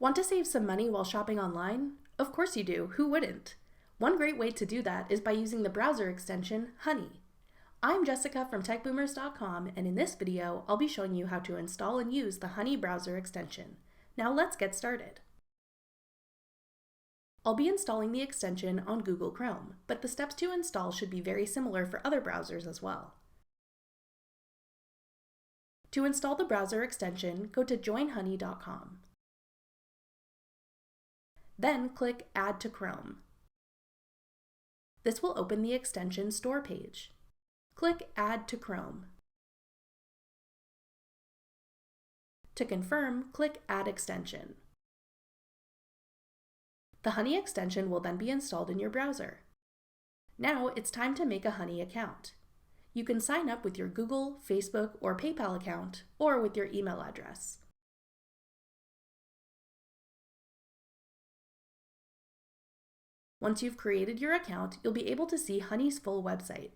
Want to save some money while shopping online? Of course you do, who wouldn't? One great way to do that is by using the browser extension Honey. I'm Jessica from techboomers.com, and in this video, I'll be showing you how to install and use the Honey browser extension. Now let's get started. I'll be installing the extension on Google Chrome, but the steps to install should be very similar for other browsers as well. To install the browser extension, go to joinhoney.com. Then click Add to Chrome. This will open the extension store page. Click Add to Chrome. To confirm, click Add Extension. The Honey extension will then be installed in your browser. Now it's time to make a Honey account. You can sign up with your Google, Facebook, or PayPal account, or with your email address. Once you've created your account, you'll be able to see Honey's full website.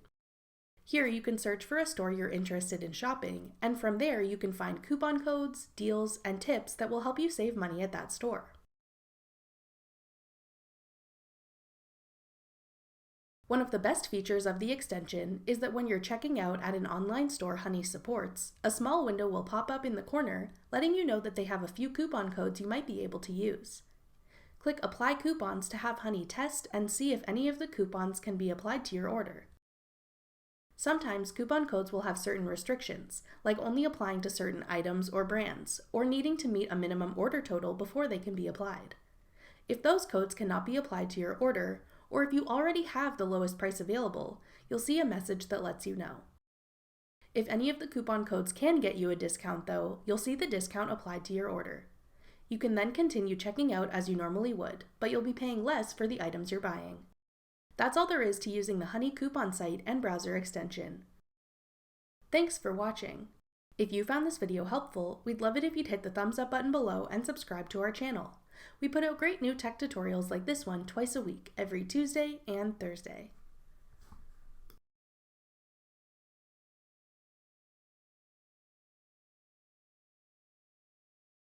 Here you can search for a store you're interested in shopping, and from there you can find coupon codes, deals, and tips that will help you save money at that store. One of the best features of the extension is that when you're checking out at an online store Honey supports, a small window will pop up in the corner letting you know that they have a few coupon codes you might be able to use. Click Apply Coupons to have Honey test and see if any of the coupons can be applied to your order. Sometimes coupon codes will have certain restrictions, like only applying to certain items or brands, or needing to meet a minimum order total before they can be applied. If those codes cannot be applied to your order, or if you already have the lowest price available, you'll see a message that lets you know. If any of the coupon codes can get you a discount though, you'll see the discount applied to your order. You can then continue checking out as you normally would, but you'll be paying less for the items you're buying. That's all there is to using the Honey coupon site and browser extension. Thanks for watching. If you found this video helpful, we'd love it if you'd hit the thumbs up button below and subscribe to our channel. We put out great new tech tutorials like this one twice a week, every Tuesday and Thursday.